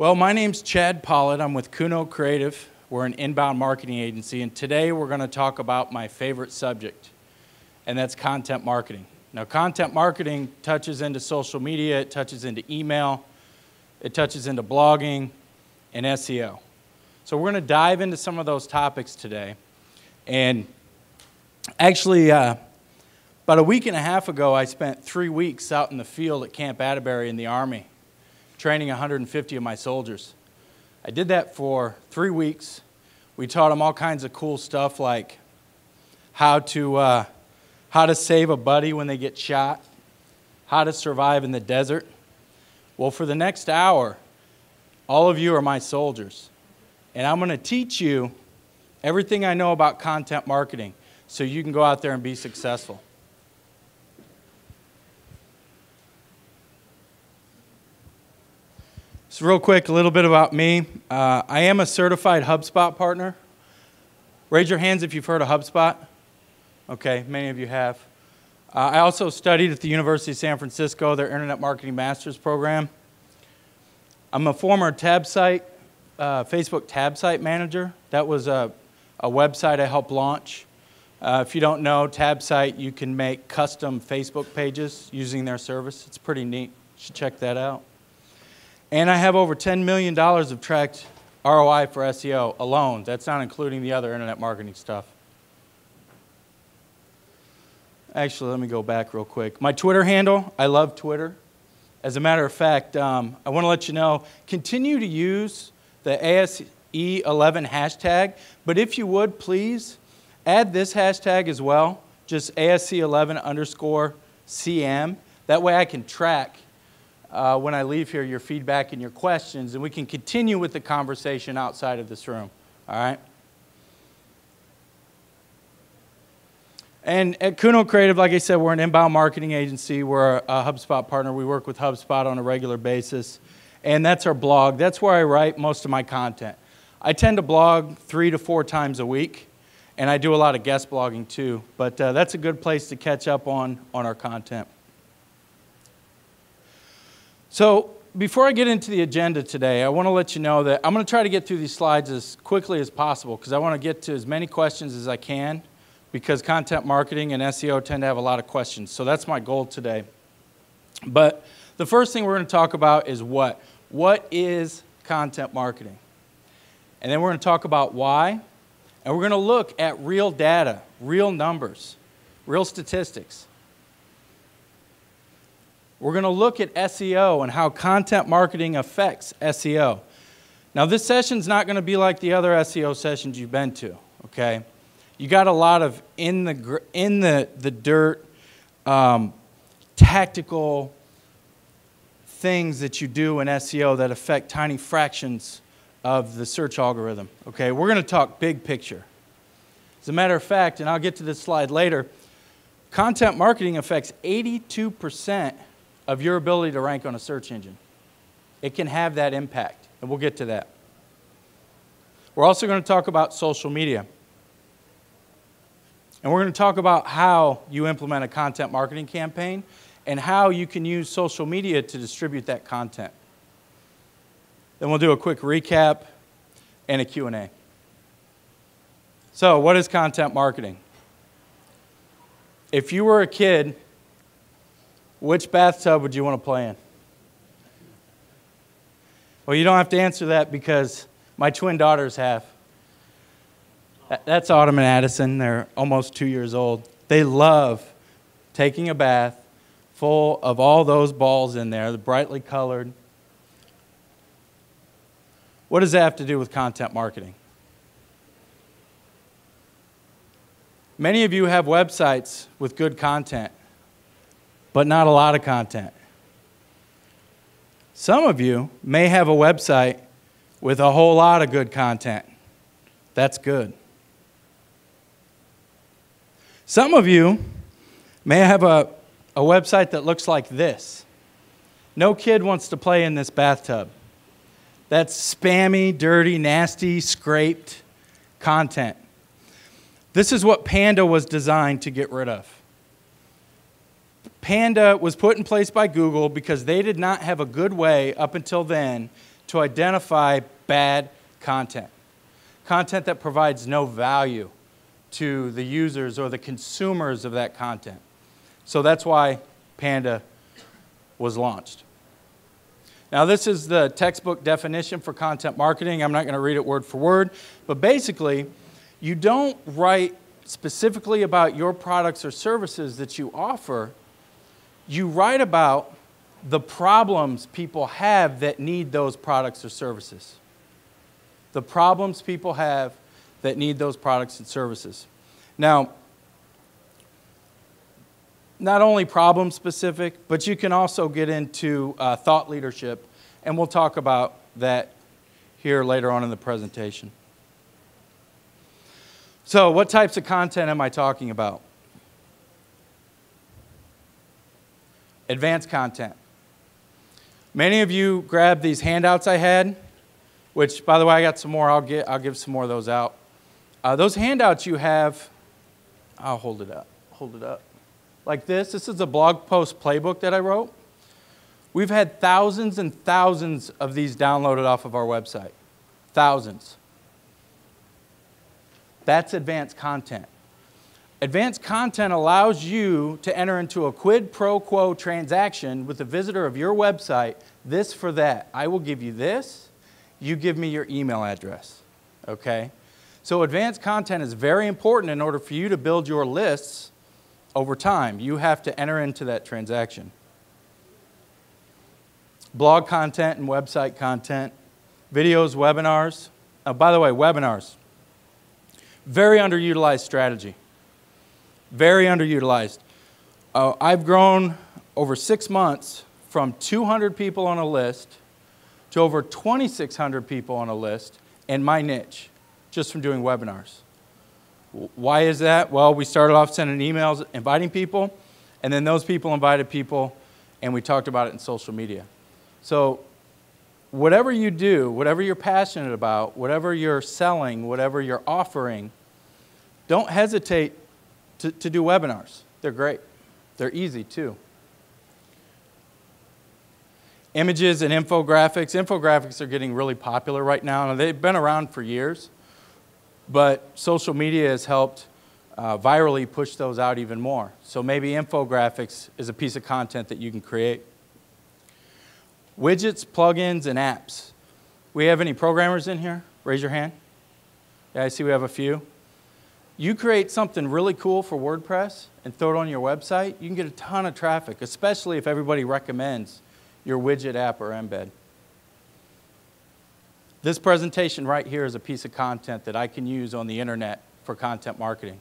Well, my name's Chad Pollitt. I'm with Kuno Creative. We're an inbound marketing agency, and today we're going to talk about my favorite subject, and that's content marketing. Now, content marketing touches into social media, it touches into email, it touches into blogging and SEO. So we're going to dive into some of those topics today. And actually, about a week and a half ago, I spent 3 weeks out in the field at Camp Atterbury in the Army, training 150 of my soldiers. I did that for 3 weeks. We taught them all kinds of cool stuff like how to save a buddy when they get shot, how to survive in the desert. Well, for the next hour, all of you are my soldiers, and I'm going to teach you everything I know about content marketing so you can go out there and be successful. So real quick, a little bit about me. I am a certified HubSpot partner. Raise your hands if you've heard of HubSpot. Okay, many of you have. I also studied at the University of San Francisco, their Internet Marketing Master's program. I'm a former Facebook tab site manager. That was a website I helped launch. If you don't know, tab site, you can make custom Facebook pages using their service. It's pretty neat. You should check that out. And I have over $10 million of tracked ROI for SEO alone. That's not including the other internet marketing stuff. Actually, let me go back real quick. My Twitter handle, I love Twitter. As a matter of fact, I want to let you know, continue to use the ASE11 hashtag, but if you would, please add this hashtag as well, just ASE11_CM. That way I can track when I leave here your feedback and your questions, and we can continue with the conversation outside of this room, all right? And at Kuno Creative, like I said, we're an inbound marketing agency. We're a HubSpot partner. We work with HubSpot on a regular basis, and that's our blog. That's where I write most of my content. I tend to blog 3 to 4 times a week, and I do a lot of guest blogging too, but that's a good place to catch up on our content. So before I get into the agenda today, I want to let you know that I'm going to try to get through these slides as quickly as possible because I want to get to as many questions as I can because content marketing and SEO tend to have a lot of questions. So that's my goal today. But the first thing we're going to talk about is what? What is content marketing? And then we're going to talk about why. And we're going to look at real data, real numbers, real statistics. We're going to look at SEO and how content marketing affects SEO. Now, this session's not going to be like the other SEO sessions you've been to, okay? You got a lot of in the dirt, tactical things that you do in SEO that affect tiny fractions of the search algorithm, okay? We're going to talk big picture. As a matter of fact, and I'll get to this slide later, content marketing affects 82% of your ability to rank on a search engine. It can have that impact, and we'll get to that. We're also going to talk about social media. And we're going to talk about how you implement a content marketing campaign and how you can use social media to distribute that content. Then we'll do a quick recap and a Q&A. So, what is content marketing? If you were a kid, which bathtub would you want to play in? Well, you don't have to answer that because my twin daughters have. That's Autumn and Addison. They're almost 2 years old. They love taking a bath full of all those balls in there, the brightly colored. What does that have to do with content marketing? Many of you have websites with good content, but not a lot of content. Some of you may have a website with a whole lot of good content. That's good. Some of you may have a website that looks like this. No kid wants to play in this bathtub. That's spammy, dirty, nasty, scraped content. This is what Panda was designed to get rid of. Panda was put in place by Google because they did not have a good way up until then to identify bad content, content that provides no value to the users or the consumers of that content. So that's why Panda was launched. Now, this is the textbook definition for content marketing. I'm not going to read it word for word, but basically, you don't write specifically about your products or services that you offer. You write about the problems people have that need those products or services. The problems people have that need those products and services. Now, not only problem specific, but you can also get into thought leadership, and we'll talk about that here later on in the presentation. So, what types of content am I talking about? Advanced content. Many of you grabbed these handouts I had, which, by the way, I got some more. I'll give some more of those out. Those handouts you have, I'll hold it up. Hold it up. Like this. This is a blog post playbook that I wrote. We've had thousands and thousands of these downloaded off of our website. Thousands. That's advanced content. Advanced content allows you to enter into a quid pro quo transaction with the visitor of your website, this for that. I will give you this, you give me your email address, okay? So advanced content is very important in order for you to build your lists over time. You have to enter into that transaction. Blog content and website content, videos, webinars. By the way, webinars. Very underutilized strategy. Very underutilized. I've grown over 6 months from 200 people on a list to over 2,600 people on a list in my niche, just from doing webinars. Why is that? Well, we started off sending emails inviting people, and then those people invited people, and we talked about it in social media. So whatever you do, whatever you're passionate about, whatever you're selling, whatever you're offering, don't hesitate to do webinars. They're great. They're easy, too. Images and infographics. Infographics are getting really popular right now. They've been around for years, but social media has helped virally push those out even more. So maybe infographics is a piece of content that you can create. Widgets, plugins, and apps. We have any programmers in here? Raise your hand. Yeah, I see we have a few. You create something really cool for WordPress and throw it on your website, you can get a ton of traffic, especially if everybody recommends your widget, app, or embed. This presentation right here is a piece of content that I can use on the internet for content marketing.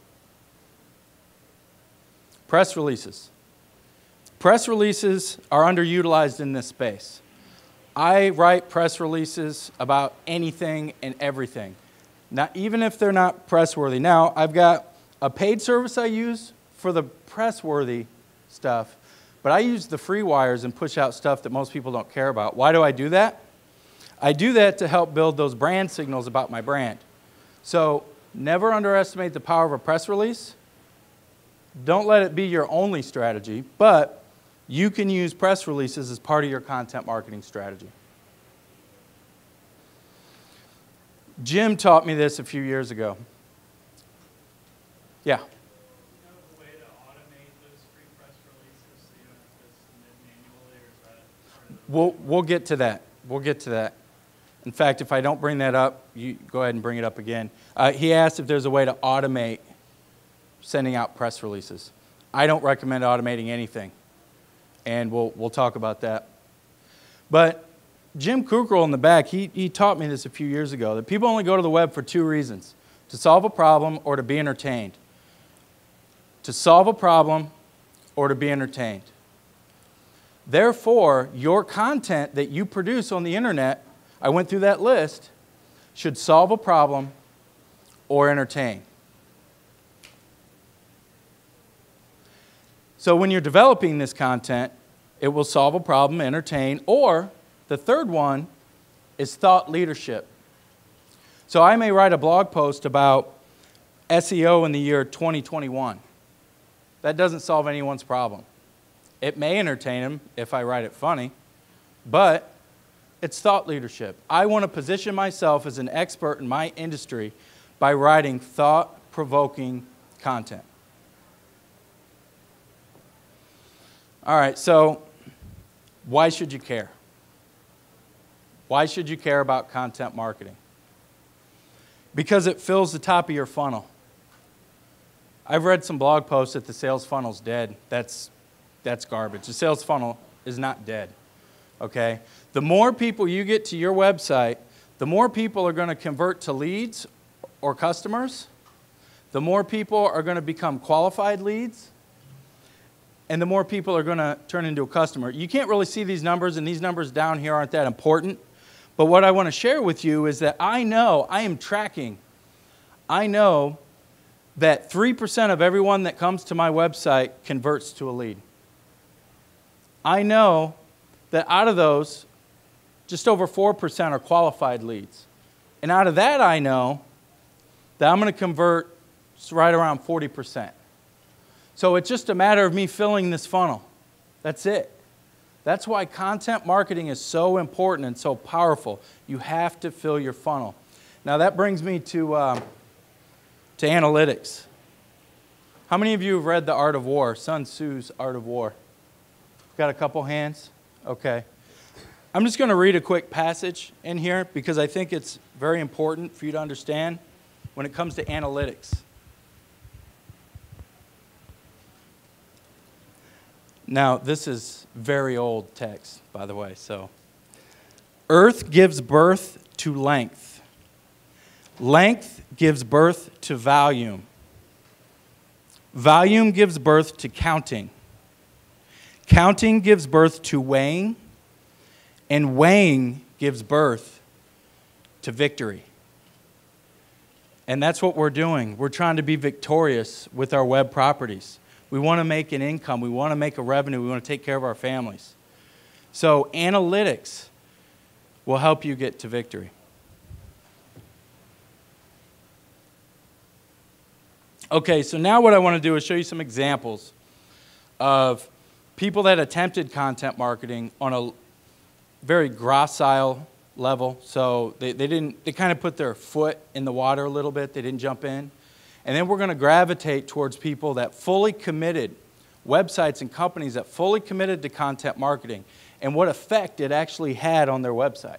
Press releases. Press releases are underutilized in this space. I write press releases about anything and everything, even if they're not press-worthy. Now, I've got a paid service I use for the press-worthy stuff, but I use the free wires and push out stuff that most people don't care about. Why do I do that? I do that to help build those brand signals about my brand. So never underestimate the power of a press release. Don't let it be your only strategy, but you can use press releases as part of your content marketing strategy. Jim taught me this a few years ago. Yeah? Do you know the way to automate those free press releases so you don't have to submit manually, or is that part of the We'll get to that. We'll get to that. In fact, if I don't bring that up, you go ahead and bring it up again. He asked if there's a way to automate sending out press releases. I don't recommend automating anything, and we'll talk about that. But Jim Kukral in the back, he taught me this a few years ago, that people only go to the web for 2 reasons: to solve a problem or to be entertained. To solve a problem or to be entertained. Therefore, your content that you produce on the internet, I went through that list, should solve a problem or entertain. So when you're developing this content, it will solve a problem, entertain, or the third one is thought leadership. So I may write a blog post about SEO in the year 2021. That doesn't solve anyone's problem. It may entertain them if I write it funny, but It's thought leadership. I want to position myself as an expert in my industry by writing thought-provoking content. All right, so why should you care? Why should you care about content marketing? Because it fills the top of your funnel. I've read some blog posts that the sales funnel's dead. That's garbage. The sales funnel is not dead, okay? The more people you get to your website, the more people are going to convert to leads or customers. The more people are going to become qualified leads. And the more people are going to turn into a customer. You can't really see these numbers, and these numbers down here aren't that important. But what I want to share with you is that I am tracking. I know that 3% of everyone that comes to my website converts to a lead. I know that out of those, just over 4% are qualified leads. And out of that, I know that I'm going to convert right around 40%. So it's just a matter of me filling this funnel. That's it. That's why content marketing is so important and so powerful. You have to fill your funnel. Now that brings me to analytics. How many of you have read The Art of War, Sun Tzu's Art of War? Got a couple hands? Okay. I'm just going to read a quick passage in here because I think it's very important for you to understand when it comes to analytics. Now, this is very old text, by the way. So, earth gives birth to length. Length gives birth to volume. Volume gives birth to counting. Counting gives birth to weighing. And weighing gives birth to victory. And that's what we're doing. We're trying to be victorious with our web properties. We want to make an income. We want to make a revenue. We want to take care of our families. So analytics will help you get to victory. Okay, so now what I want to do is show you some examples of people that attempted content marketing on a very gracile level. So they kind of put their foot in the water a little bit. They didn't jump in. And then we're going to gravitate towards people that fully committed, websites and companies that fully committed to content marketing and what effect it actually had on their website.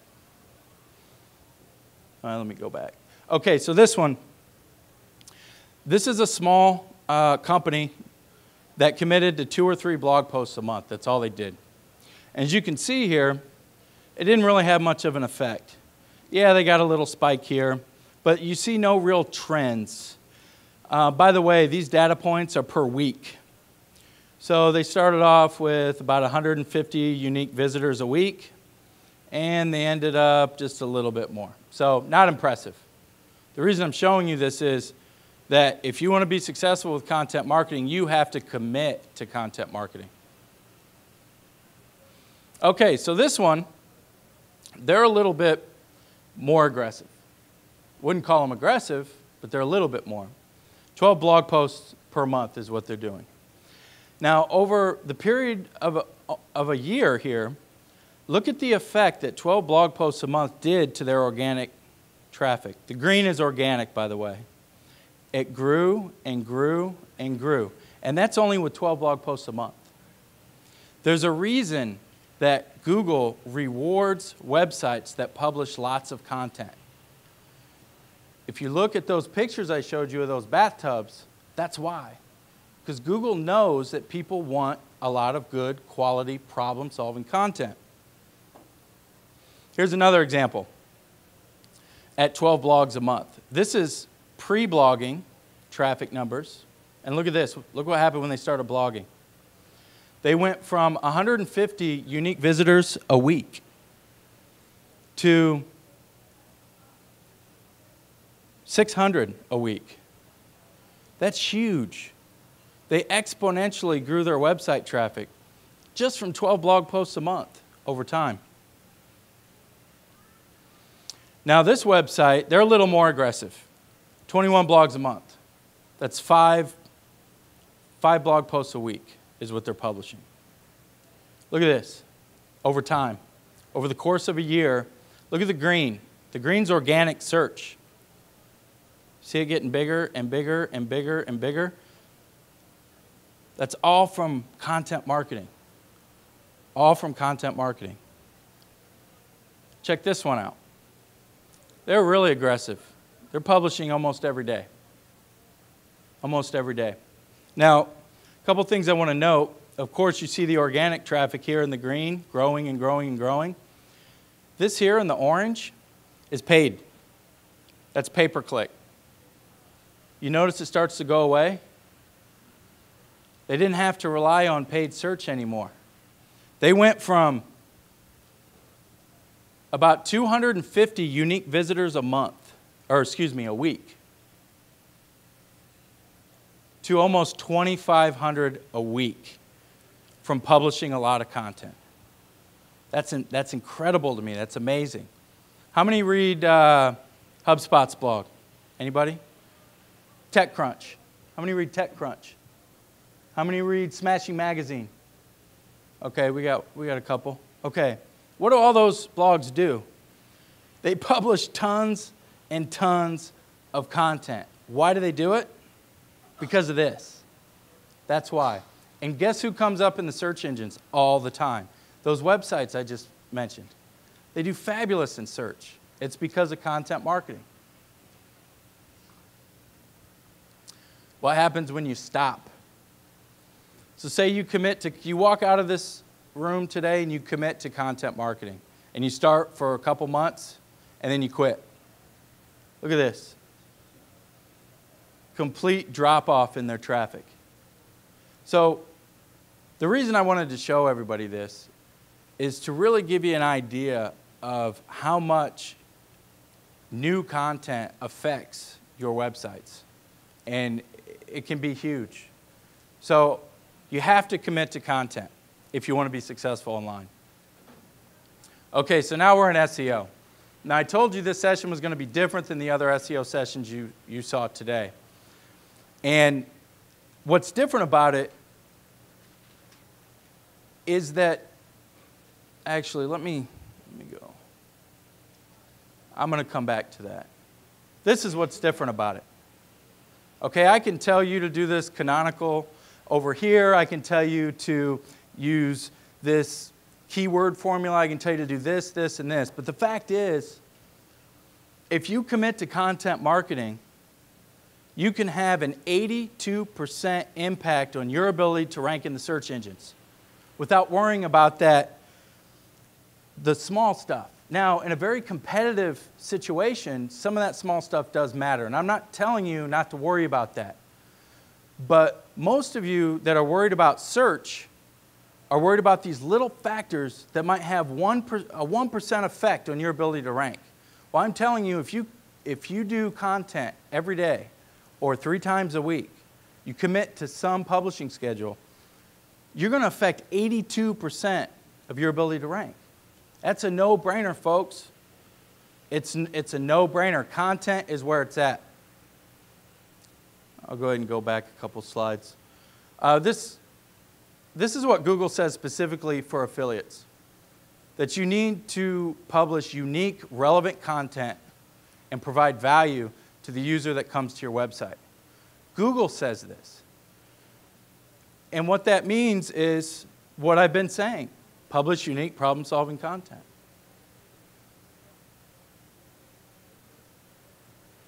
All right, let me go back. Okay, so this one, this is a small company that committed to 2 or 3 blog posts a month. That's all they did. And as you can see here, it didn't really have much of an effect. Yeah, they got a little spike here, but you see no real trends. By the way, these data points are per week. So they started off with about 150 unique visitors a week, and they ended up just a little bit more. So not impressive. The reason I'm showing you this is that if you want to be successful with content marketing, you have to commit to content marketing. Okay, so this one, they're a little bit more aggressive. Wouldn't call them aggressive, but they're a little bit more. 12 blog posts per month is what they're doing. Now, over the period of a year here, look at the effect that 12 blog posts a month did to their organic traffic. The green is organic, by the way. It grew and grew and grew. And that's only with 12 blog posts a month. There's a reason that Google rewards websites that publish lots of content. If you look at those pictures I showed you of those bathtubs, that's why. Because Google knows that people want a lot of good, quality, problem-solving content. Here's another example. At 12 blogs a month. This is pre-blogging traffic numbers. And look at this. Look what happened when they started blogging. They went from 150 unique visitors a week to 600 a week. That's huge. They exponentially grew their website traffic just from 12 blog posts a month over time. Now this website, they're a little more aggressive. 21 blogs a month. That's five blog posts a week is what they're publishing. Look at this. Over time, over the course of a year, look at the green. The green's organic search. See it getting bigger and bigger and bigger and bigger? That's all from content marketing. All from content marketing. Check this one out. They're really aggressive. They're publishing almost every day. Almost every day. Now, a couple things I want to note. Of course, you see the organic traffic here in the green, growing and growing and growing. This here in the orange is paid. That's pay-per-click. You notice it starts to go away? They didn't have to rely on paid search anymore. They went from about 250 unique visitors a month, or excuse me, a week, to almost 2,500 a week from publishing a lot of content. That's incredible to me. That's amazing. How many read HubSpot's blog? Anybody? TechCrunch. How many read TechCrunch? How many read Smashing Magazine? Okay, we got a couple. Okay, what do all those blogs do? They publish tons and tons of content. Why do they do it? Because of this. That's why. And guess who comes up in the search engines all the time? Those websites I just mentioned. They do fabulous in search. It's because of content marketing. What happens when you stop? So say you walk out of this room today and you commit to content marketing. And you start for a couple months and then you quit. Look at this. Complete drop-off in their traffic. So the reason I wanted to show everybody this is to really give you an idea of how much new content affects your websites. And it can be huge. So you have to commit to content if you want to be successful online. Okay, so now we're in SEO. Now I told you this session was going to be different than the other SEO sessions you saw today. And what's different about it is that, actually, let me go. I'm going to come back to that. This is what's different about it. Okay, I can tell you to do this canonical over here. I can tell you to use this keyword formula. I can tell you to do this, this, and this. But the fact is, if you commit to content marketing, you can have an 82% impact on your ability to rank in the search engines without worrying about the small stuff. Now, in a very competitive situation, some of that small stuff does matter. And I'm not telling you not to worry about that. But most of you that are worried about search are worried about these little factors that might have a 1% effect on your ability to rank. Well, I'm telling you, if you do content every day or 3 times a week, you commit to some publishing schedule, you're going to affect 82% of your ability to rank. That's a no-brainer, folks. It's a no-brainer. Content is where it's at. I'll go ahead and go back a couple slides. This is what Google says specifically for affiliates. That you need to publish unique, relevant content and provide value to the user that comes to your website. Google says this. And what that means is what I've been saying. Publish unique problem-solving content.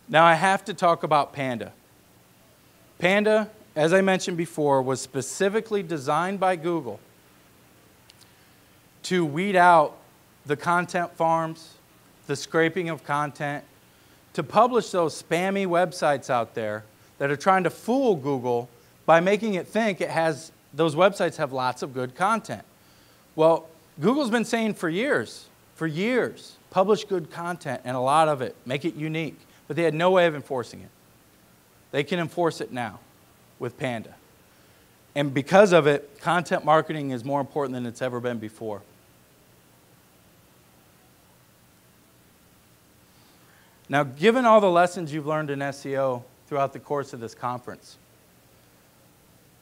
Now I have to talk about Panda. Panda, as I mentioned before, was specifically designed by Google to weed out the content farms, the scraping of content, to publish those spammy websites out there that are trying to fool Google by making it think those websites have lots of good content. Well, Google's been saying for years, publish good content and a lot of it, make it unique, but they had no way of enforcing it. They can enforce it now with Panda. And because of it, content marketing is more important than it's ever been before. Now, given all the lessons you've learned in SEO throughout the course of this conference,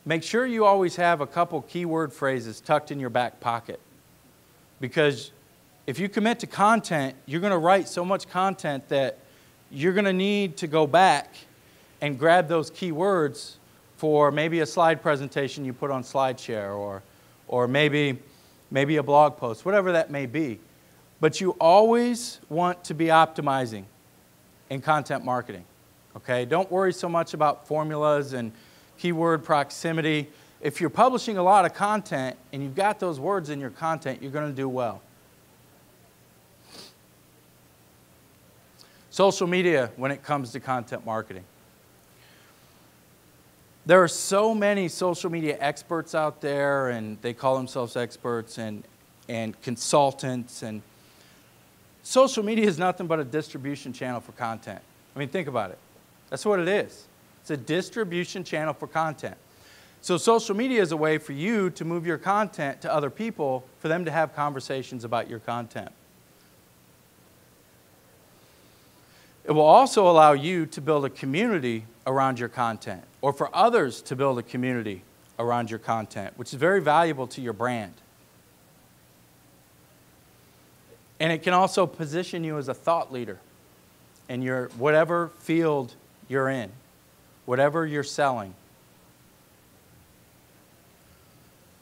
make sure you always have a couple keyword phrases tucked in your back pocket, because if you commit to content, you're going to write so much content that you're going to need to go back and grab those keywords for maybe a slide presentation you put on SlideShare or maybe a blog post, whatever that may be. But you always want to be optimizing in content marketing, okay? Don't worry so much about formulas and keyword proximity. If you're publishing a lot of content and you've got those words in your content, you're going to do well. Social media when it comes to content marketing. There are so many social media experts out there, and they call themselves experts and consultants. And social media is nothing but a distribution channel for content. I mean, think about it. That's what it is. It's a distribution channel for content. So social media is a way for you to move your content to other people, for them to have conversations about your content. It will also allow you to build a community around your content, or for others to build a community around your content, which is very valuable to your brand. And it can also position you as a thought leader in your whatever field you're in, whatever you're selling.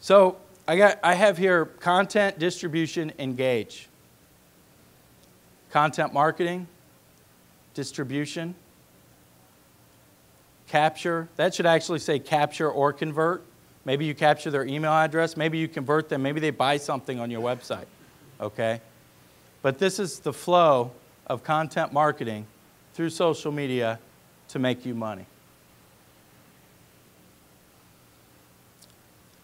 So I have here content, distribution, engage. Content marketing, distribution, capture. That should actually say capture or convert. Maybe you capture their email address. Maybe you convert them. Maybe they buy something on your website. Okay? But this is the flow of content marketing through social media to make you money.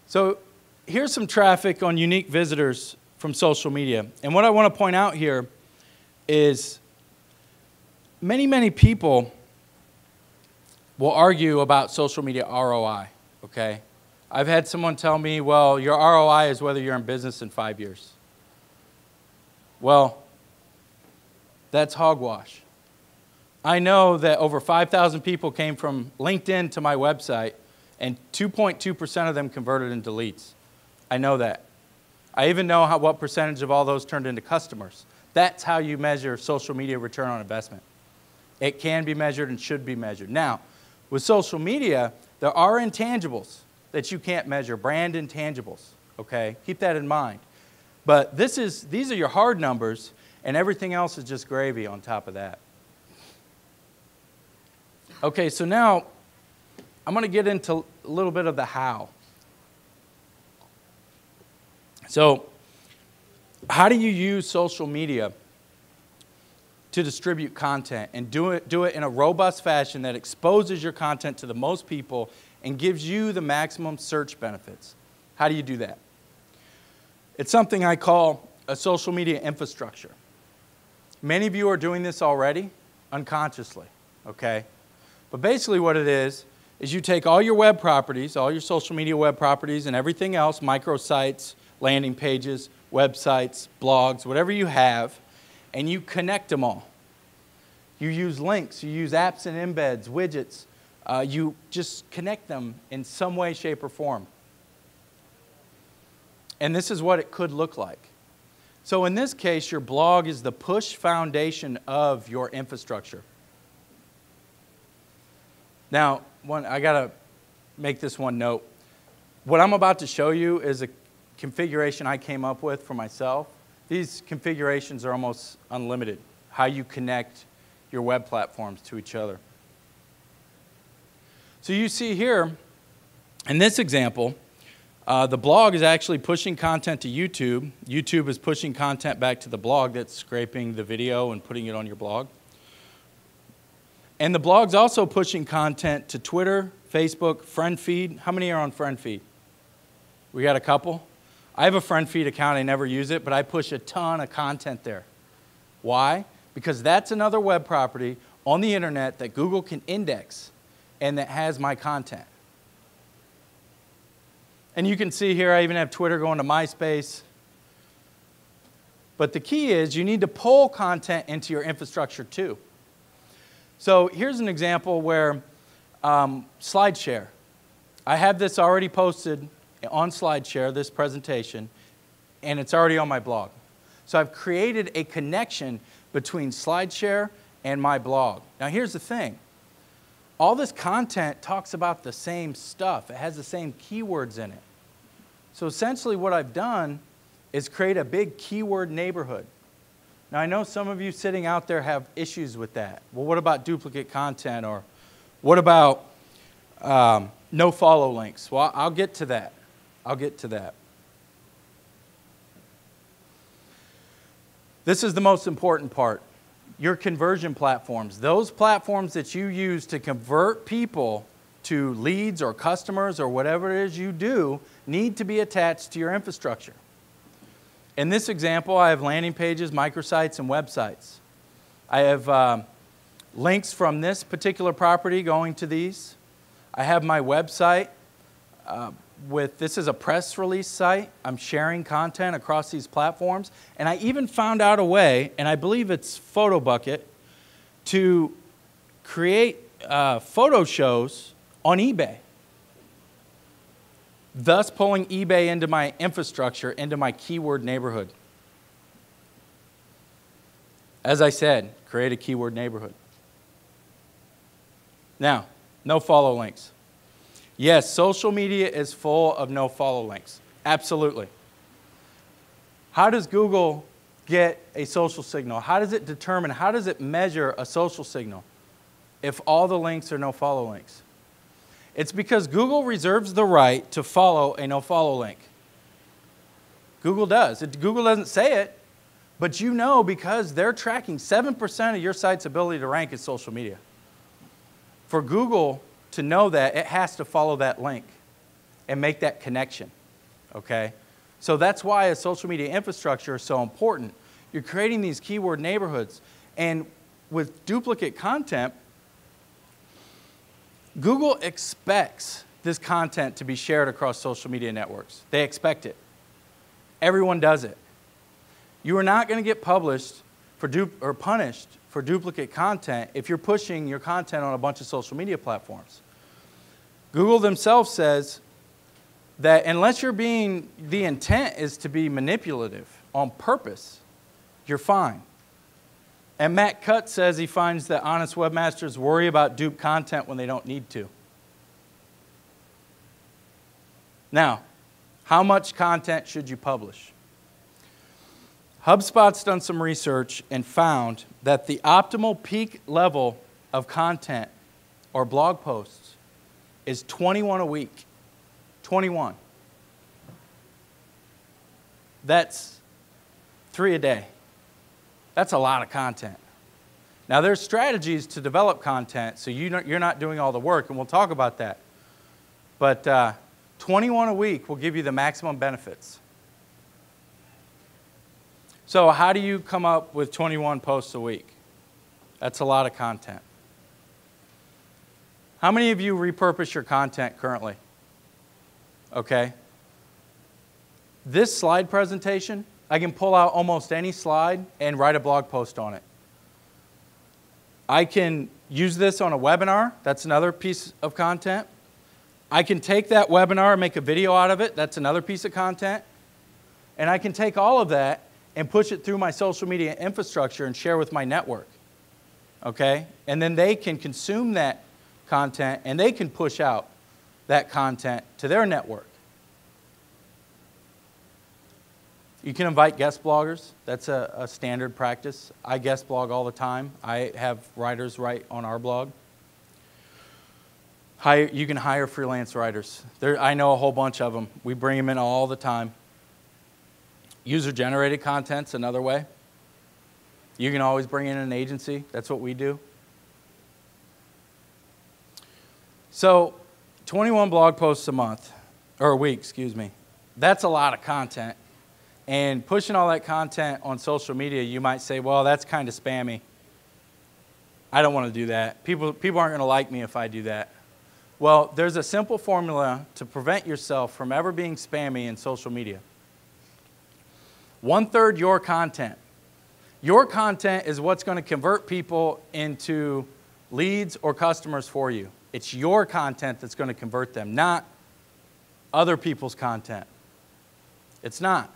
So here's some traffic on unique visitors from social media. And what I want to point out here is many people will argue about social media ROI, okay? I've had someone tell me, well, your ROI is whether you're in business in 5 years. Well, that's hogwash. I know that over 5,000 people came from LinkedIn to my website, and 2.2% of them converted into leads. I know that. I even know what percentage of all those turned into customers. That's how you measure social media return on investment. It can be measured and should be measured. Now, with social media, there are intangibles that you can't measure, brand intangibles, okay? Keep that in mind. But these are your hard numbers, and everything else is just gravy on top of that. Okay, so now I'm going to get into a little bit of the how. So, how do you use social media to distribute content and do it in a robust fashion that exposes your content to the most people and gives you the maximum search benefits? How do you do that? It's something I call a social media infrastructure. Many of you are doing this already unconsciously, okay? But basically what it is you take all your web properties, all your social media web properties and everything else, microsites, landing pages, websites, blogs, whatever you have, and you connect them all. You use links, you use apps and embeds, widgets. You just connect them in some way, shape, or form. And this is what it could look like. So in this case, your blog is the push foundation of your infrastructure. Now, I got to make this one note. What I'm about to show you is a configuration I came up with for myself. These configurations are almost unlimited, how you connect your web platforms to each other. So you see here, in this example, the blog is actually pushing content to YouTube. YouTube is pushing content back to the blog that's scraping the video and putting it on your blog. And the blog's also pushing content to Twitter, Facebook, Friend Feed. How many are on Friend Feed? We got a couple? I have a Friend Feed account. I never use it, but I push a ton of content there. Why? Because that's another web property on the internet that Google can index and that has my content. And you can see here I even have Twitter going to MySpace. But the key is you need to pull content into your infrastructure too. So here's an example where SlideShare. I have this already posted on SlideShare, this presentation, and it's already on my blog. So I've created a connection between SlideShare and my blog. Now here's the thing. All this content talks about the same stuff. It has the same keywords in it. So essentially what I've done is create a big keyword neighborhood. Now I know some of you sitting out there have issues with that. Well, what about duplicate content, or what about no follow links? Well, I'll get to that. I'll get to that. This is the most important part. Your conversion platforms. Those platforms that you use to convert people to leads or customers or whatever it is you do need to be attached to your infrastructure. In this example, I have landing pages, microsites, and websites. I have links from this particular property going to these. I have my website this is a press release site. I'm sharing content across these platforms. And I even found out a way, and I believe it's PhotoBucket, to create photo shows on eBay, thus pulling eBay into my infrastructure, into my keyword neighborhood. As I said, create a keyword neighborhood. Now, no follow links. Yes, social media is full of no follow links. Absolutely. How does Google get a social signal? How does it determine, how does it measure a social signal if all the links are no follow links? It's because Google reserves the right to follow a no follow link. Google does. Google doesn't say it, but you know, because they're tracking 7% of your site's ability to rank in social media. For Google to know that, it has to follow that link and make that connection, okay? So that's why a social media infrastructure is so important. You're creating these keyword neighborhoods, and with duplicate content, Google expects this content to be shared across social media networks. They expect it. Everyone does it. You are not going to get published or punished for duplicate content if you're pushing your content on a bunch of social media platforms. Google themselves says that unless the intent is to be manipulative on purpose, you're fine. And Matt Cutt says he finds that honest webmasters worry about dupe content when they don't need to. Now, how much content should you publish? HubSpot's done some research and found that the optimal peak level of content or blog posts is 21 a week. 21. That's 3 a day. That's a lot of content. Now, there's strategies to develop content, so you're not doing all the work, and we'll talk about that. But 21 a week will give you the maximum benefits. So how do you come up with 21 posts a week? That's a lot of content. How many of you repurpose your content currently? Okay. This slide presentation, I can pull out almost any slide and write a blog post on it. I can use this on a webinar. That's another piece of content. I can take that webinar and make a video out of it. That's another piece of content. And I can take all of that and push it through my social media infrastructure and share with my network. Okay? And then they can consume that content and they can push out that content to their network. You can invite guest bloggers. That's a standard practice. I guest blog all the time. I have writers write on our blog. You can hire freelance writers. I know a whole bunch of them. We bring them in all the time. User-generated content's another way. You can always bring in an agency. That's what we do. So 21 blog posts a month, or a week, excuse me. That's a lot of content. And pushing all that content on social media, you might say, well, that's kind of spammy. I don't want to do that. People aren't going to like me if I do that. Well, there's a simple formula to prevent yourself from ever being spammy in social media. 1/3 your content. Your content is what's going to convert people into leads or customers for you. It's your content that's going to convert them, not other people's content. It's not.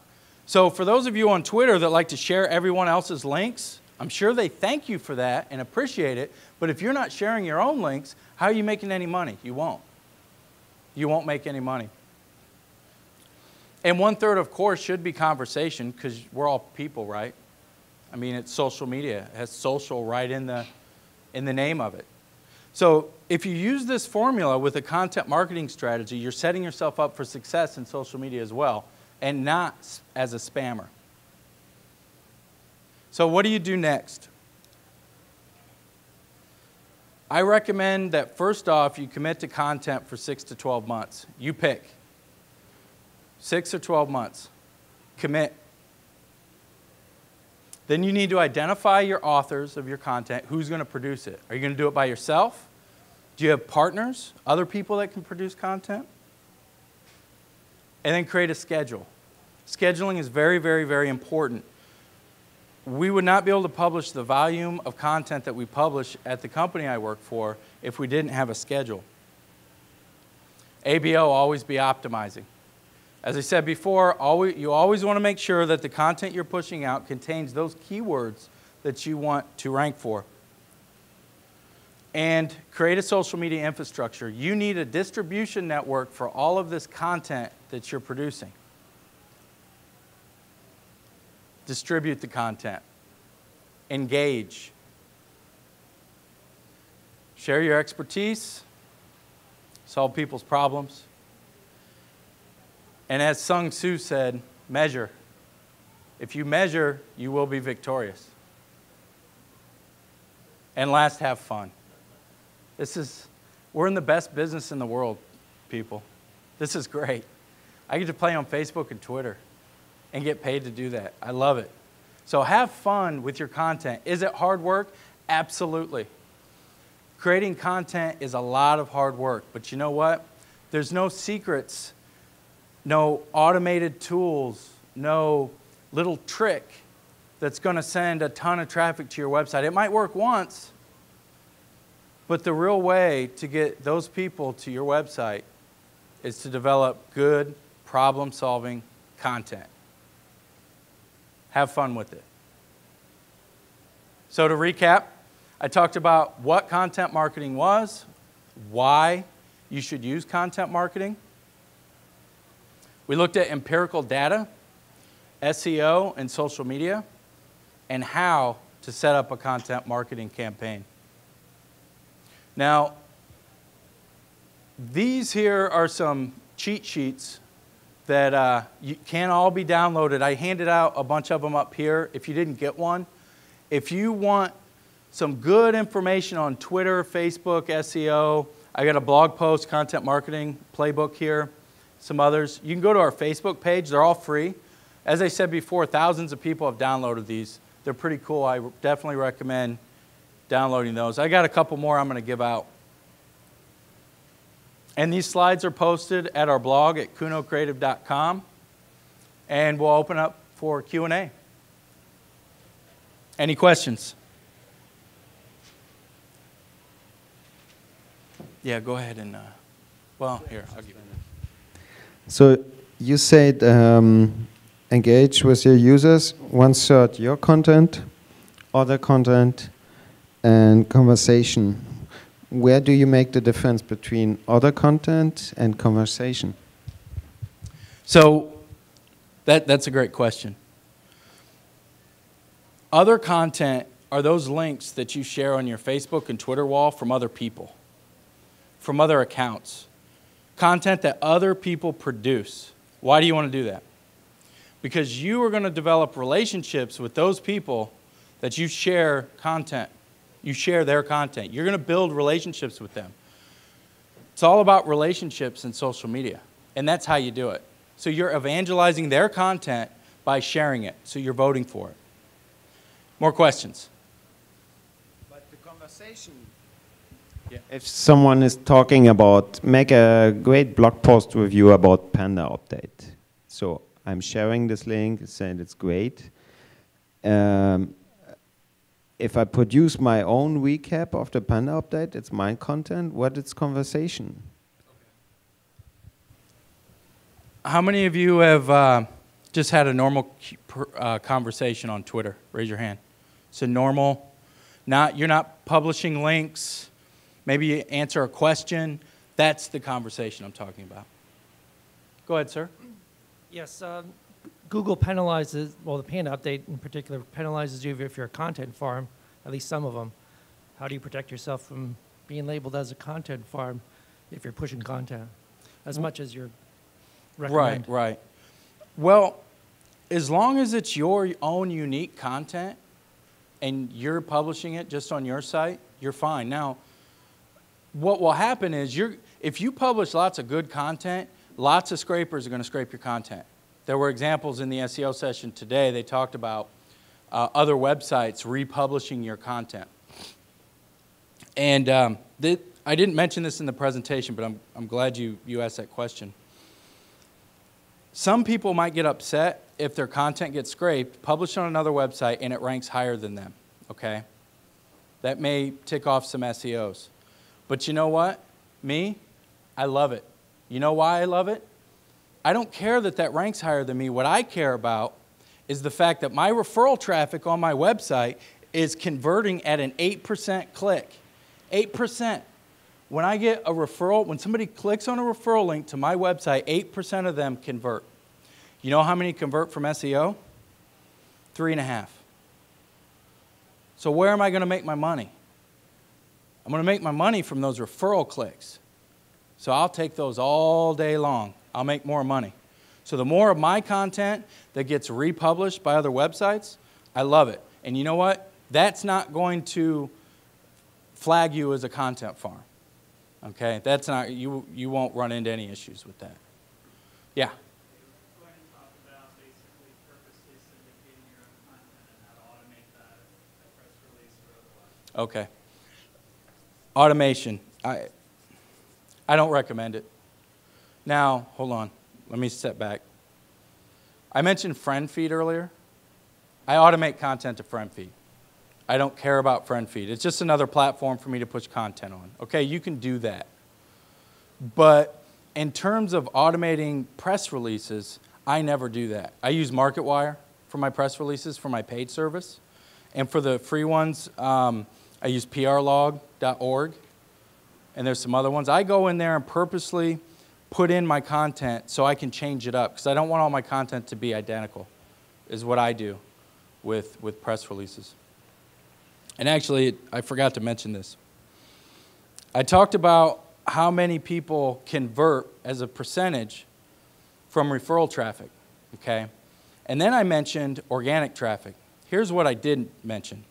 So for those of you on Twitter that like to share everyone else's links, I'm sure they thank you for that and appreciate it, but if you're not sharing your own links, how are you making any money? You won't. You won't make any money. And 1/3, of course, should be conversation, because we're all people, right? I mean, it's social media. It has social right in the name of it. So if you use this formula with a content marketing strategy, you're setting yourself up for success in social media as well, and not as a spammer. So what do you do next? I recommend that first off, you commit to content for 6 to 12 months. You pick. 6 or 12 months. Commit. Then you need to identify your authors of your content. Who's going to produce it? Are you going to do it by yourself? Do you have partners, other people that can produce content? And then create a schedule. Scheduling is very, very, very important. We would not be able to publish the volume of content that we publish at the company I work for if we didn't have a schedule. ABO, always be optimizing. As I said before, you always want to make sure that the content you're pushing out contains those keywords that you want to rank for. And create a social media infrastructure. You need a distribution network for all of this content that you're producing. Distribute the content. Engage. Share your expertise. Solve people's problems. And as Sun Tzu said, measure. If you measure, you will be victorious. And last, have fun. We're in the best business in the world, people. This is great. I get to play on Facebook and Twitter and get paid to do that. I love it. So have fun with your content. Is it hard work? Absolutely. Creating content is a lot of hard work, but you know what? There's no secrets, no automated tools, no little trick that's going to send a ton of traffic to your website. It might work once, but the real way to get those people to your website is to develop good problem-solving content. Have fun with it. So to recap, I talked about what content marketing was, why you should use content marketing. We looked at empirical data, SEO, and social media, and how to set up a content marketing campaign. Now, these here are some cheat sheets that can all be downloaded. I handed out a bunch of them up here if you didn't get one. If you want some good information on Twitter, Facebook, SEO, I got a blog post, content marketing playbook here, some others. You can go to our Facebook page. They're all free. As I said before, thousands of people have downloaded these. They're pretty cool. I definitely recommend downloading those. I got a couple more I'm going to give out. And these slides are posted at our blog at kunocreative.com. And we'll open up for Q&A. Any questions? Yeah, go ahead and, well, here, I'll give you that. So you said engage with your users, 1/3 your content, other content, and conversation. Where do you make the difference between other content and conversation? So that's a great question. Other content are those links that you share on your Facebook and Twitter wall from other people, from other accounts. Content that other people produce. Why do you want to do that? Because you are going to develop relationships with those people that you share content. You share their content. You're going to build relationships with them. It's all about relationships in social media, and that's how you do it. So you're evangelizing their content by sharing it, so you're voting for it. More questions? But the conversation, yeah. If someone is talking about, make a great blog post review about Panda update. So I'm sharing this link, saying it's great. If I produce my own recap of the Panda update, it's my content. What is conversation? How many of you have just had a normal conversation on Twitter? Raise your hand. It's a normal, you're not publishing links. Maybe you answer a question. That's the conversation I'm talking about. Go ahead, sir. Yes, Google penalizes, well, the Panda update in particular penalizes you if you're a content farm, at least some of them. How do you protect yourself from being labeled as a content farm if you're pushing content as much as you're recommend? Right. Well, as long as it's your own unique content and you're publishing it just on your site, you're fine. Now, what will happen is if you publish lots of good content, lots of scrapers are going to scrape your content. There were examples in the SEO session today. They talked about other websites republishing your content. And I didn't mention this in the presentation, but I'm glad you asked that question. Some people might get upset if their content gets scraped, published on another website, and it ranks higher than them, okay? That may tick off some SEOs. But you know what? Me, I love it. You know why I love it? I don't care that that ranks higher than me. What I care about is the fact that my referral traffic on my website is converting at an 8% click. 8%. When I get a referral, when somebody clicks on a referral link to my website, 8% of them convert. You know how many convert from SEO? 3.5. So where am I going to make my money? I'm going to make my money from those referral clicks. So I'll take those all day long. I'll make more money. So the more of my content that gets republished by other websites, I love it. And you know what? That's not going to flag you as a content farm. Okay? That's not, you won't run into any issues with that. Yeah? Go ahead and talk about basically purposely syndicating your own content and how to automate that press release or otherwise. Okay. Automation. I don't recommend it. Now, hold on. Let me step back. I mentioned friend feed earlier. I automate content to friend feed. I don't care about friend feed. It's just another platform for me to push content on. Okay, you can do that. But in terms of automating press releases, I never do that. I use MarketWire for my press releases for my paid service. And for the free ones, I use prlog.org. And there's some other ones. I go in there and purposely put in my content so I can change it up because I don't want all my content to be identical, is what I do with press releases. And actually, I forgot to mention this. I talked about how many people convert as a percentage from referral traffic, okay? And then I mentioned organic traffic. Here's what I didn't mention.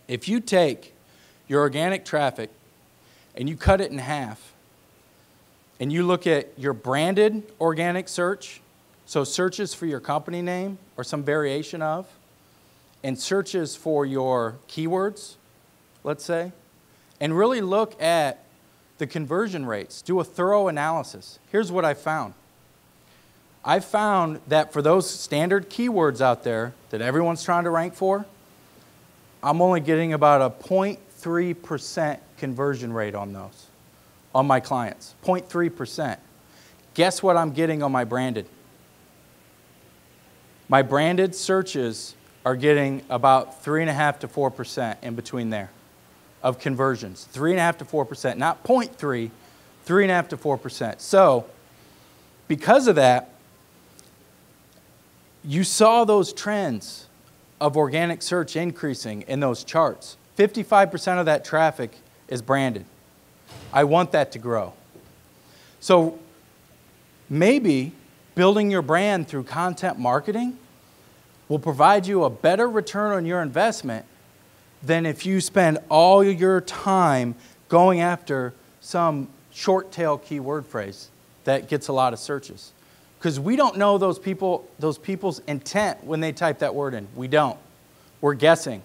If you take your organic traffic and you cut it in half, and you look at your branded organic search, so searches for your company name or some variation of, and searches for your keywords, let's say, and really look at the conversion rates. Do a thorough analysis. Here's what I found. I found that for those standard keywords out there that everyone's trying to rank for, I'm only getting about a 0.3% conversion rate on those, on my clients. 0.3%. Guess what I'm getting on my branded? My branded searches are getting about 3.5 to 4% in between there of conversions. 3.5 to 4%, not 0.3, 3.5 to 4%. So because of that, you saw those trends of organic search increasing in those charts. 55% of that traffic is branded. I want that to grow. So maybe building your brand through content marketing will provide you a better return on your investment than if you spend all your time going after some short tail keyword phrase that gets a lot of searches. Because we don't know those people's intent when they type that word in. We don't. We're guessing.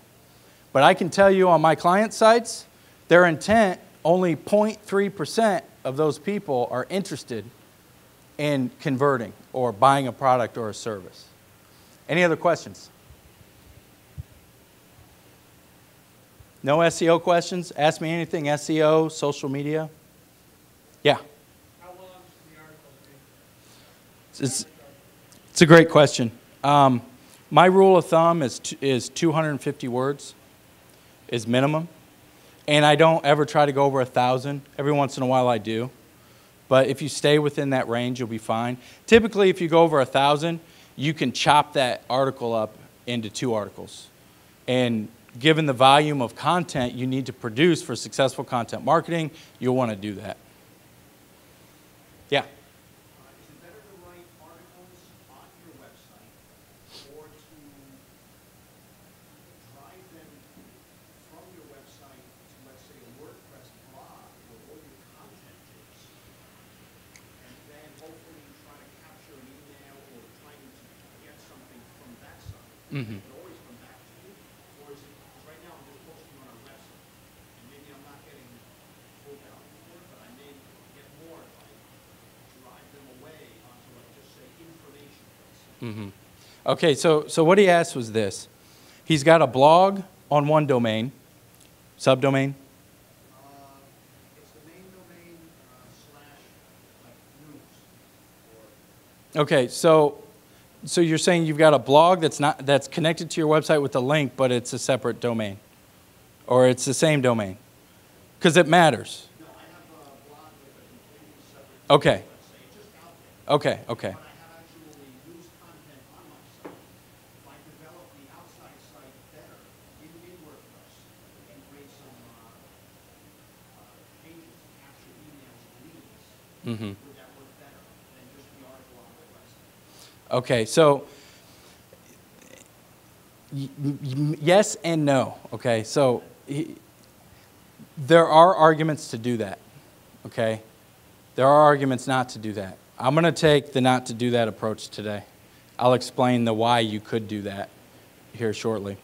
But I can tell you on my client sites, their intent, only 0.3% of those people are interested in converting or buying a product or a service. Any other questions? No SEO questions? Ask me anything SEO, social media. Yeah. How long does the article take? It's It's a great question. My rule of thumb is 250 words is minimum. And I don't ever try to go over 1,000. Every once in a while I do. But if you stay within that range, you'll be fine. Typically, if you go over 1,000, you can chop that article up into 2 articles. And given the volume of content you need to produce for successful content marketing, you'll want to do that. Yeah? Is it better to write articles on your website or to drive them from your website to, let's say, a WordPress blog where all your content is, and then hopefully try to capture an email or trying to get something from that site, Mm-hmm. but always come back to you? Or is it, because right now I'm just posting on our website, and maybe I'm not getting full value for it, but I may get more if I drive them away onto, like, just say, information places. Mm-hmm. Okay, so what he asked was this. He's got a blog on one domain, subdomain. It's the main domain slash like news or Okay, so you're saying you've got a blog that's connected to your website with a link, but it's a separate domain, or it's the same domain, because it matters. no, I have a blog with a completely separate Okay, website. It's just out there. okay. But I have actually news content on my site. If I develop the outside site better in WordPress and create some pages to capture emails and leads, Mm-hmm. would that work better than just the article on my website? Okay, so yes and no. Okay, so there are arguments to do that. Okay, there are arguments not to do that. I'm going to take the not to do that approach today. I'll explain the why you could do that here shortly.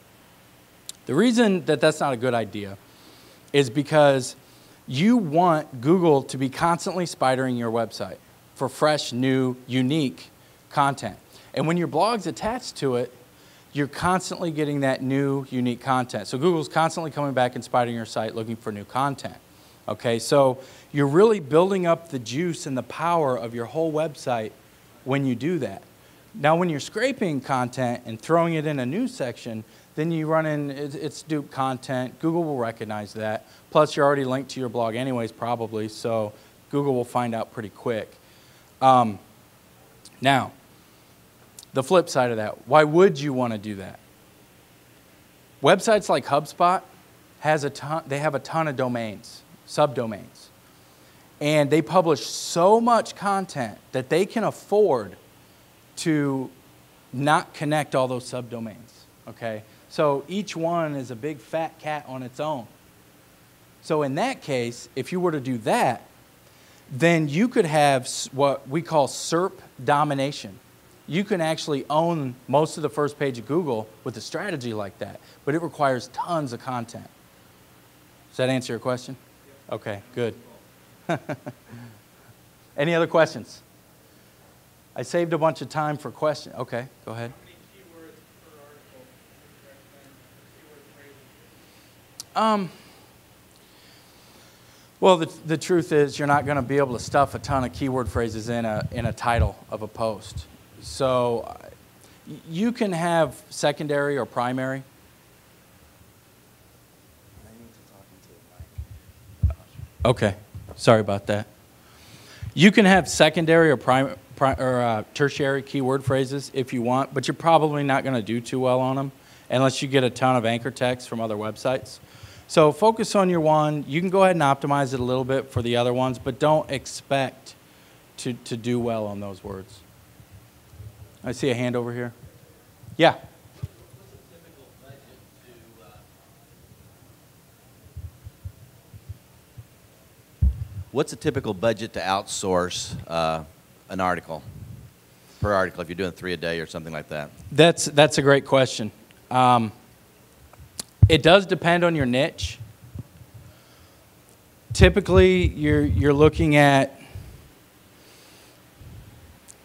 The reason that that's not a good idea is because you want Google to be constantly spidering your website for fresh, new, unique content. And when your blog's attached to it, you're constantly getting that new, unique content. So Google's constantly coming back and spidering your site looking for new content. Okay, so you're really building up the juice and the power of your whole website when you do that. Now, when you're scraping content and throwing it in a news section, then you run in, it's duped content. Google will recognize that. Plus, you're already linked to your blog anyways, probably, so Google will find out pretty quick. Now, the flip side of that, why would you want to do that? Websites like HubSpot they have a ton of domains, subdomains. And they publish so much content that they can afford to not connect all those subdomains, okay? So each one is a big fat cat on its own. So in that case, if you were to do that, then you could have what we call SERP domination. You can actually own most of the first page of Google with a strategy like that, but it requires tons of content. Does that answer your question? Okay, good. Any other questions? I saved a bunch of time for questions. Okay, go ahead. How many keywords per article would you recommend keyword phrases? Well, the truth is you're not going to be able to stuff a ton of keyword phrases in a title of a post. So you can have secondary or primary. Okay, sorry about that. You can have secondary or tertiary keyword phrases if you want, but you're probably not going to do too well on them unless you get a ton of anchor text from other websites. So focus on your one. You can go ahead and optimize it a little bit for the other ones, but don't expect to do well on those words. I see a hand over here. Yeah. What's a typical budget to outsource an article, per article, if you're doing 3 a day or something like that? That's a great question. It does depend on your niche. Typically, you're looking at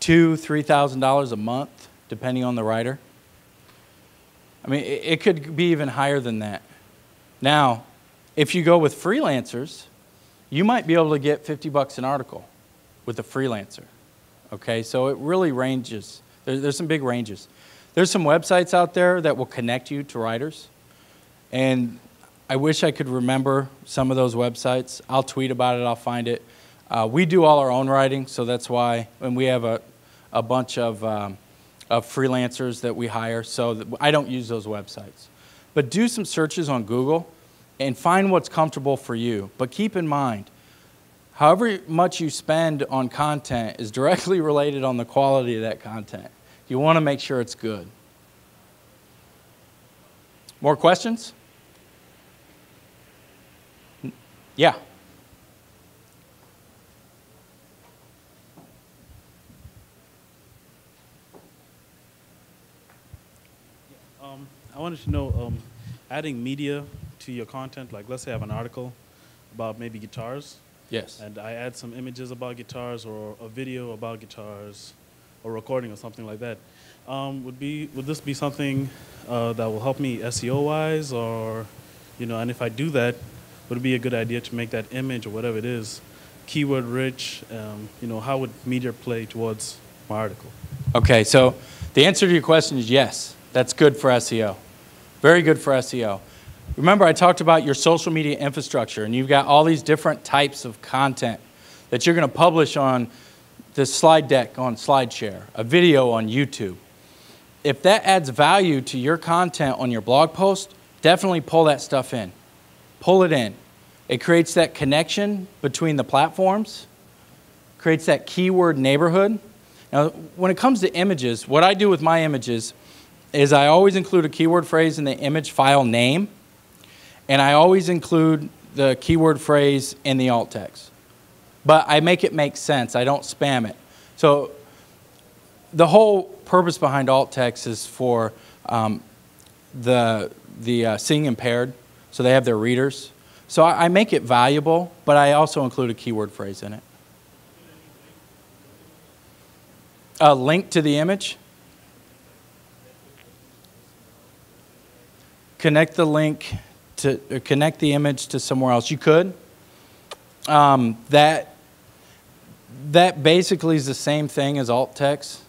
$2,000–3,000 a month, depending on the writer. I mean, it could be even higher than that. Now, if you go with freelancers, you might be able to get $50 an article with a freelancer. Okay, so it really ranges. There's some big ranges. There's some websites out there that will connect you to writers. And I wish I could remember some of those websites. I'll tweet about it. I'll find it. We do all our own writing, so that's why. And we have a bunch of freelancers that we hire, so I don't use those websites. But do some searches on Google and find what's comfortable for you. But keep in mind, however much you spend on content is directly related on the quality of that content. You want to make sure it's good. More questions? Yeah. I wanted to know, adding media to your content, like let's say I have an article about maybe guitars, Yes. and I add some images about guitars or a video about guitars or recording or something like that. Would this be something that will help me SEO-wise, or, and if I do that, would it be a good idea to make that image or whatever it is keyword rich? How would media play towards my article? Okay, so the answer to your question is yes. That's good for SEO. Very good for SEO. Remember, I talked about your social media infrastructure, and you've got all these different types of content that you're going to publish on this slide deck on SlideShare, a video on YouTube. If that adds value to your content on your blog post, definitely pull that stuff in. Pull it in. It creates that connection between the platforms, creates that keyword neighborhood. Now, when it comes to images, what I do with my images is I always include a keyword phrase in the image file name, and I always include the keyword phrase in the alt text. But I make it make sense. I don't spam it. So the whole purpose behind alt text is for the seeing impaired, so they have their readers. So I make it valuable, but I also include a keyword phrase in it. A link to the image. Connect the link to connect the image to somewhere else. You could. That basically is the same thing as alt text.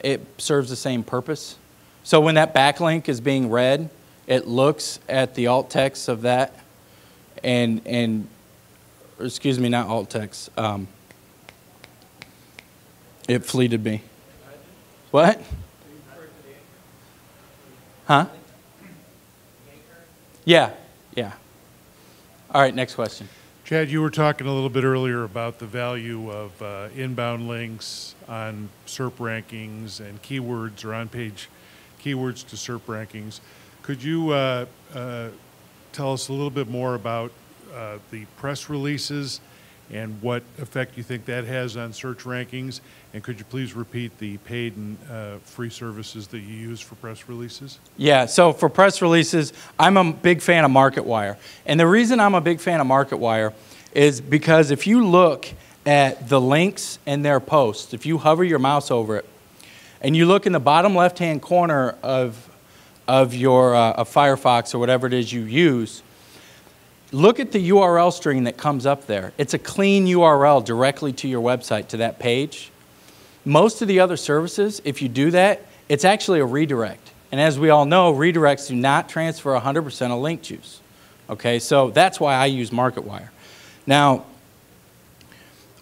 It serves the same purpose. So when that backlink is being read, it looks at the alt text of that, and or excuse me, not alt text. It fleeted me. What? Huh? Yeah, yeah. All right, next question. Chad, you were talking a little bit earlier about the value of inbound links on SERP rankings and keywords or on-page keywords to SERP rankings. Could you tell us a little bit more about the press releases and what effect you think that has on search rankings? And could you please repeat the paid and free services that you use for press releases? Yeah, so for press releases, I'm a big fan of MarketWire. And the reason I'm a big fan of MarketWire is because if you look at the links in their posts, if you hover your mouse over it, and you look in the bottom left-hand corner of your Firefox or whatever it is you use, look at the URL string that comes up there. It's a clean URL directly to your website, to that page. Most of the other services, if you do that, it's actually a redirect. And as we all know, redirects do not transfer 100% of link juice. Okay, so that's why I use MarketWire. Now,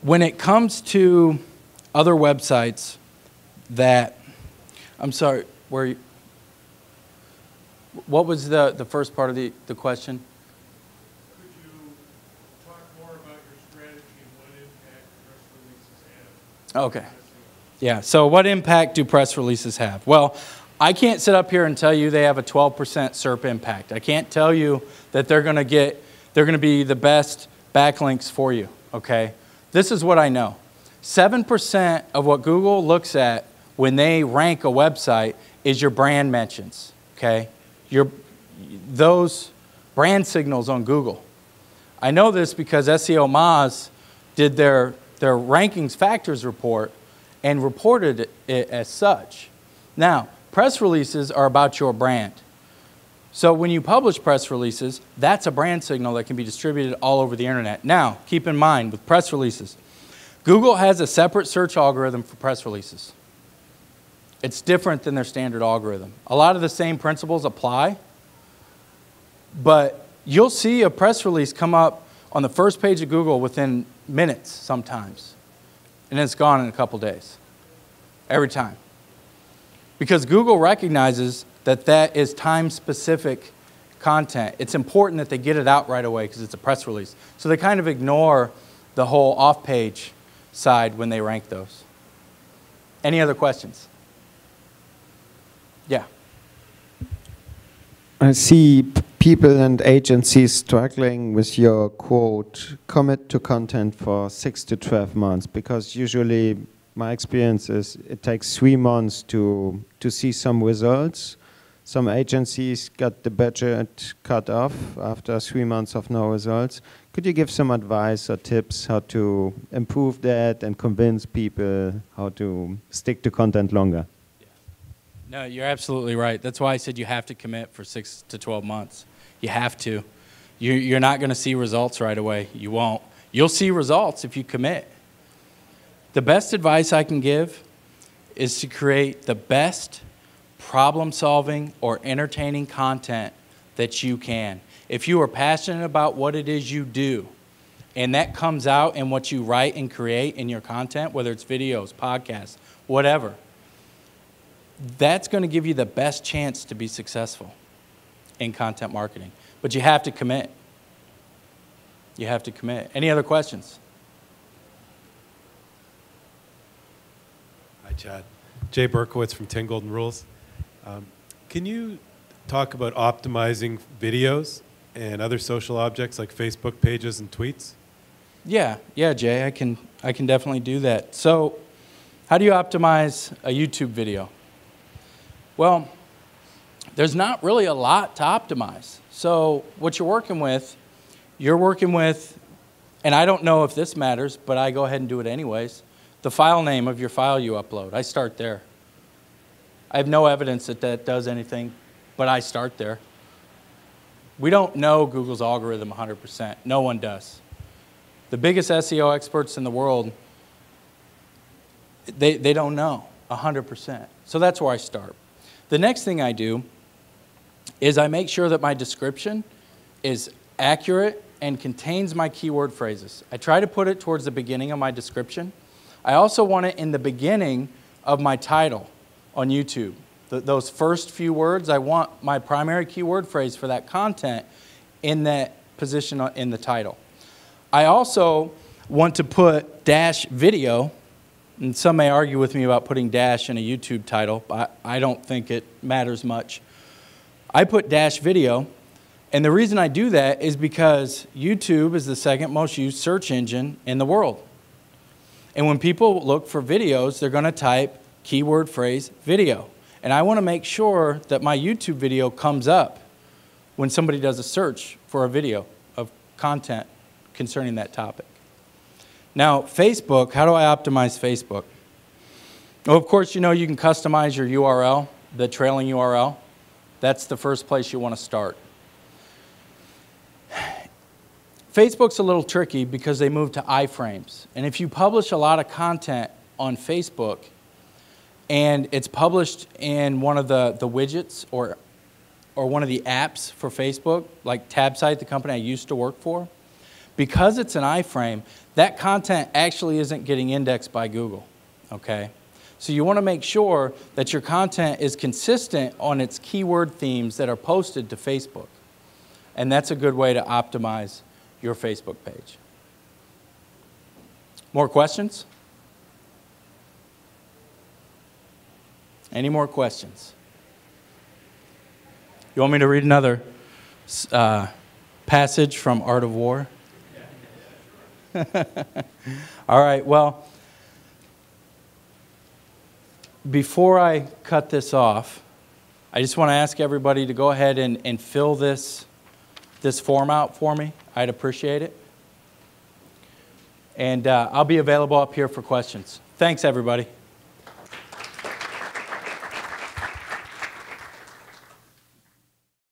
when it comes to other websites that, I'm sorry, what was the first part of the question? Could you talk more about your strategy and what impact press releases have? Okay. Yeah, so what impact do press releases have? Well, I can't sit up here and tell you they have a 12% SERP impact. I can't tell you that they're going to be the best backlinks for you, okay? This is what I know. 7% of what Google looks at when they rank a website is your brand mentions, okay? Those brand signals on Google. I know this because SEO Moz did their rankings factors report and reported it as such. Now, press releases are about your brand. So when you publish press releases, that's a brand signal that can be distributed all over the internet. Now, keep in mind with press releases, Google has a separate search algorithm for press releases. It's different than their standard algorithm. A lot of the same principles apply, but you'll see a press release come up on the first page of Google within minutes sometimes, and it's gone in a couple days, every time. Because Google recognizes that that is time-specific content. It's important that they get it out right away because it's a press release. So they kind of ignore the whole off-page side when they rank those. Any other questions? Yeah. I see people and agencies struggling with your quote, commit to content for 6 to 12 months, because usually my experience is it takes 3 months to see some results. Some agencies got the budget cut off after 3 months of no results. Could you give some advice or tips how to improve that and convince people how to stick to content longer? No, you're absolutely right. That's why I said you have to commit for 6 to 12 months. You have to. You're not going to see results right away. You won't. You'll see results if you commit. The best advice I can give is to create the best problem-solving or entertaining content that you can. If you are passionate about what it is you do, and that comes out in what you write and create in your content, whether it's videos, podcasts, whatever, that's going to give you the best chance to be successful in content marketing. But you have to commit. You have to commit. Any other questions? Hi, Chad. Jay Berkowitz from 10 Golden Rules. Can you talk about optimizing videos and other social objects like Facebook pages and tweets? Yeah, Jay, I can definitely do that. So, how do you optimize a YouTube video? Well, there's not really a lot to optimize. So, what you're working with, and I don't know if this matters, but I go ahead and do it anyways, the file name of your file you upload. I start there. I have no evidence that that does anything, but I start there. We don't know Google's algorithm 100%. No one does. The biggest SEO experts in the world, they don't know 100%. So that's where I start. The next thing I do is I make sure that my description is accurate and contains my keyword phrases. I try to put it towards the beginning of my description. I also want it in the beginning of my title on YouTube. Those first few words, I want my primary keyword phrase for that content in that position in the title. I also want to put dash video, and some may argue with me about putting dash in a YouTube title, but I don't think it matters much. I put dash video, and the reason I do that is because YouTube is the second most used search engine in the world. And when people look for videos, they're going to type keyword phrase video. And I want to make sure that my YouTube video comes up when somebody does a search for a video of content concerning that topic. Now, Facebook, how do I optimize Facebook? Well, of course, you know you can customize your URL, the trailing URL. That's the first place you want to start. Facebook's a little tricky because they move to iframes. And if you publish a lot of content on Facebook and it's published in one of the widgets or one of the apps for Facebook, like TabSite, the company I used to work for, because it's an iframe, that content actually isn't getting indexed by Google, okay? So you want to make sure that your content is consistent on its keyword themes that are posted to Facebook. And that's a good way to optimize your Facebook page. More questions? Any more questions? You want me to read another passage from Art of War? All right, well, before I cut this off, I just want to ask everybody to go ahead and fill this form out for me. I'd appreciate it. And I'll be available up here for questions. Thanks, everybody.